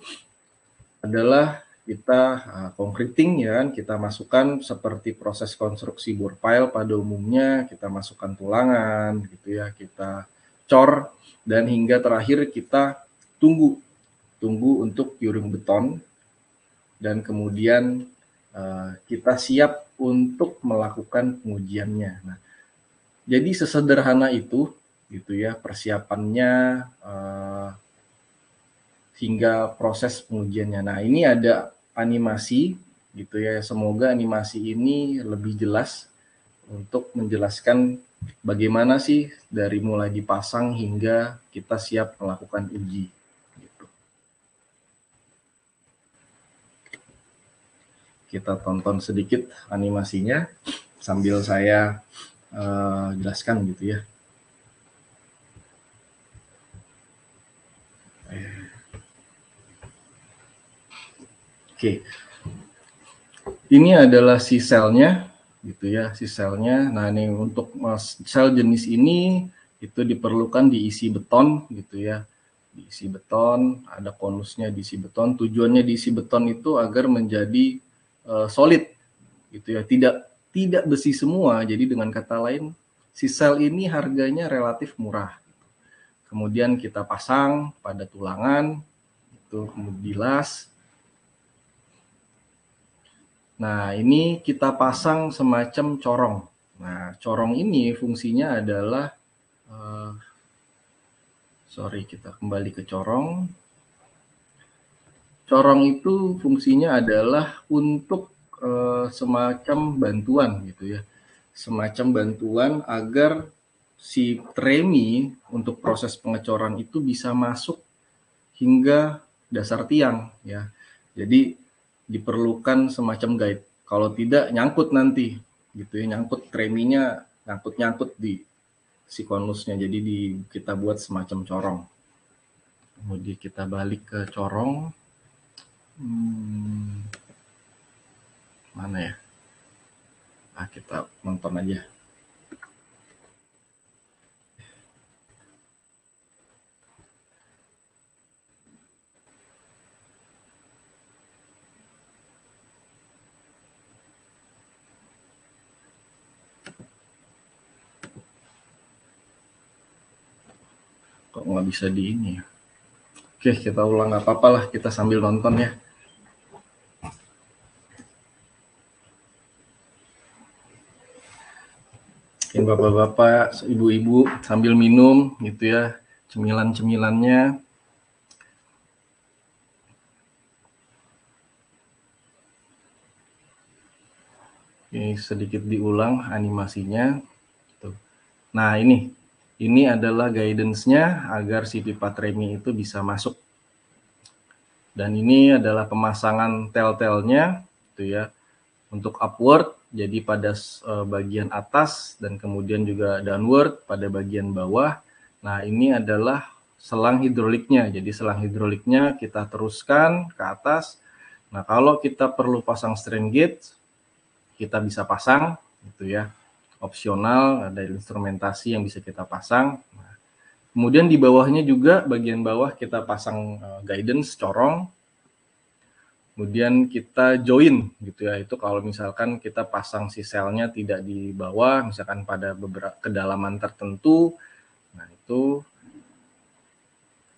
adalah kita concreting ya, kita masukkan seperti proses konstruksi bore pile pada umumnya, kita masukkan tulangan gitu ya, kita cor dan hingga terakhir kita tunggu untuk curing beton dan kemudian kita siap untuk melakukan pengujiannya. Nah, jadi sesederhana itu gitu ya persiapannya hingga proses pengujiannya. Nah, ini ada animasi gitu ya. Semoga animasi ini lebih jelas untuk menjelaskan bagaimana sih dari mulai dipasang hingga kita siap melakukan uji. Gitu. Kita tonton sedikit animasinya sambil saya jelaskan gitu ya. Oke, ini adalah si selnya, gitu ya, si selnya. Nah, ini untuk sel jenis ini itu diperlukan diisi beton, gitu ya, diisi beton, ada konusnya diisi beton. Tujuannya diisi beton itu agar menjadi solid, gitu ya, tidak besi semua. Jadi dengan kata lain, si sel ini harganya relatif murah. Kemudian kita pasang pada tulangan, itu kemudian dilas. Nah, ini kita pasang semacam corong. Nah, corong ini fungsinya adalah, kita kembali ke corong. Corong itu fungsinya adalah untuk semacam bantuan gitu ya. Semacam bantuan agar si tremi untuk proses pengecoran itu bisa masuk hingga dasar tiang ya. Jadi diperlukan semacam guide. Kalau tidak nyangkut nanti gitu ya, nyangkut treminya, nyangkut di si konusnya. Jadi kita buat semacam corong. Kemudian kita balik ke corong. Mana ya? Kita nonton aja. Kok nggak bisa di ini ya? Oke, kita ulang, nggak apa-apa lah, kita sambil nonton ya. Mungkin bapak-bapak, ibu-ibu sambil minum gitu ya, cemilan-cemilannya. Ini sedikit diulang animasinya. Tuh. Nah ini adalah guidance-nya agar si pipa tremi itu bisa masuk. Dan ini adalah pemasangan tel-telnya, gitu ya, untuk upward, jadi pada bagian atas dan kemudian juga downward pada bagian bawah. Nah ini adalah selang hidroliknya. Jadi selang hidroliknya kita teruskan ke atas. Nah kalau kita perlu pasang strain gauge, kita bisa pasang, gitu ya. Opsional, ada instrumentasi yang bisa kita pasang. Nah, kemudian di bawahnya juga, bagian bawah kita pasang guidance, corong. Kemudian kita join, gitu ya. Itu kalau misalkan kita pasang si selnya tidak di bawah, misalkan pada beberapa kedalaman tertentu. Nah itu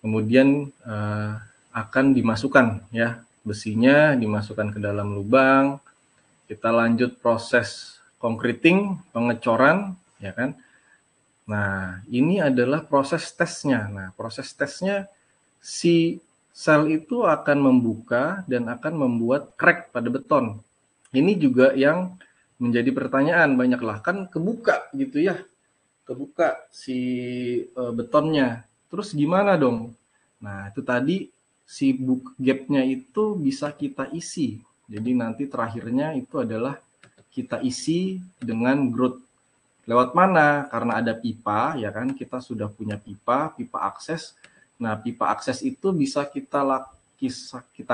kemudian akan dimasukkan ya, besinya dimasukkan ke dalam lubang. Kita lanjut proses concreting, pengecoran, ya kan. Nah, ini adalah proses tesnya. Nah, proses tesnya si sel itu akan membuka dan akan membuat crack pada beton. Ini juga yang menjadi pertanyaan banyak lah, kan kebuka gitu ya. Kebuka si betonnya. Terus gimana dong? Nah, itu tadi si gap-nya itu bisa kita isi. Jadi nanti terakhirnya itu adalah kita isi dengan grout. Lewat mana? Karena ada pipa, ya kan? Kita sudah punya pipa akses. Nah, pipa akses itu bisa kita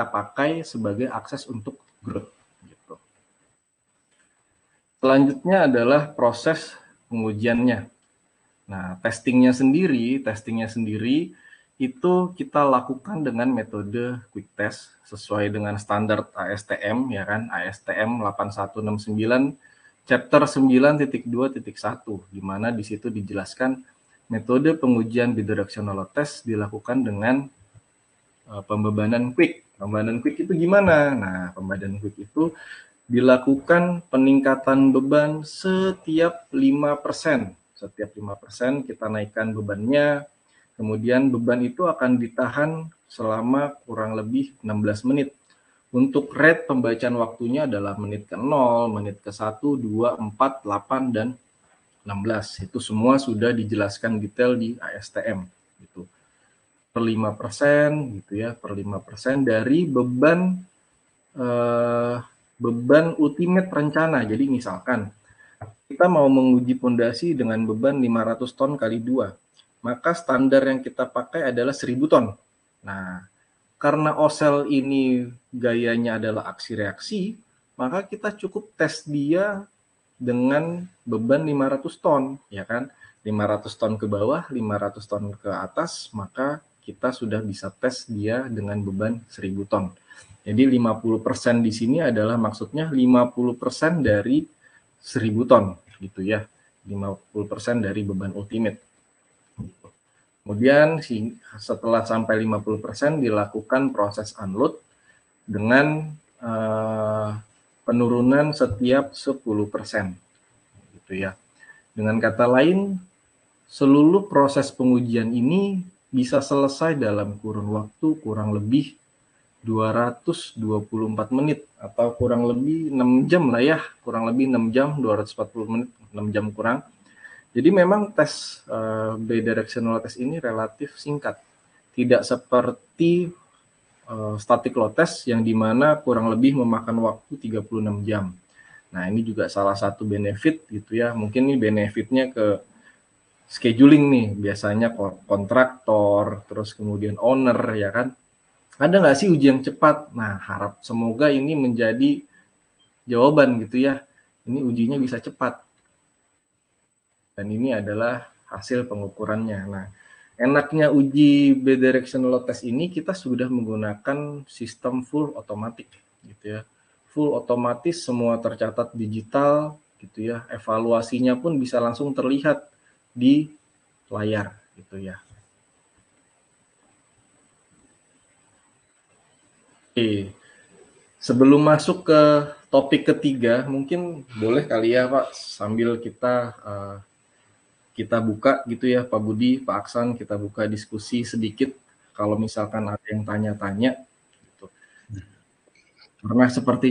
pakai sebagai akses untuk grout. Gitu. Selanjutnya adalah proses pengujiannya. Nah, testingnya sendiri itu kita lakukan dengan metode quick test sesuai dengan standar ASTM, ya kan? ASTM 8169 chapter 9.2.1, di mana di situ dijelaskan metode pengujian bidirectional test dilakukan dengan pembebanan quick. Pembebanan quick itu gimana? Nah, pembebanan quick itu dilakukan peningkatan beban setiap 5%. Setiap 5% kita naikkan bebannya, kemudian beban itu akan ditahan selama kurang lebih 16 menit. Untuk rate pembacaan waktunya adalah menit ke 0, menit ke 1, 2, 4, 8, dan 16. Itu semua sudah dijelaskan detail di ASTM. Gitu. Per 5%, gitu ya, per 5% dari beban ultimate rencana. Jadi misalkan kita mau menguji pondasi dengan beban 500 ton kali 2, maka standar yang kita pakai adalah 1000 ton. Nah, karena osel ini gayanya adalah aksi reaksi, maka kita cukup tes dia dengan beban 500 ton, ya kan? 500 ton ke bawah, 500 ton ke atas, maka kita sudah bisa tes dia dengan beban 1000 ton. Jadi 50% di sini adalah maksudnya 50% dari 1000 ton, gitu ya. 50% dari beban ultimate. Kemudian setelah sampai 50% dilakukan proses unload dengan penurunan setiap 10%. Gitu ya. Dengan kata lain, seluruh proses pengujian ini bisa selesai dalam kurun waktu kurang lebih 224 menit atau kurang lebih 6 jam lah ya, kurang lebih 6 jam, 240 menit, 6 jam kurang. Jadi memang tes bidirectional test ini relatif singkat. Tidak seperti static load test yang dimana kurang lebih memakan waktu 36 jam. Nah, ini juga salah satu benefit gitu ya. Mungkin ini benefitnya ke scheduling nih, biasanya kontraktor, terus kemudian owner, ya kan. Ada nggak sih uji yang cepat? Nah, semoga ini menjadi jawaban gitu ya. Ini ujinya bisa cepat. Dan ini adalah hasil pengukurannya. Nah, enaknya uji bidirectional test ini kita sudah menggunakan sistem full otomatis gitu ya. Full otomatis, semua tercatat digital gitu ya. Evaluasinya pun bisa langsung terlihat di layar gitu ya. Oke. Sebelum masuk ke topik ketiga, mungkin boleh kali ya Pak, sambil kita buka gitu ya, Pak Budi, Pak Aksan, kita buka diskusi sedikit kalau misalkan ada yang tanya-tanya gitu. Karena sepertinya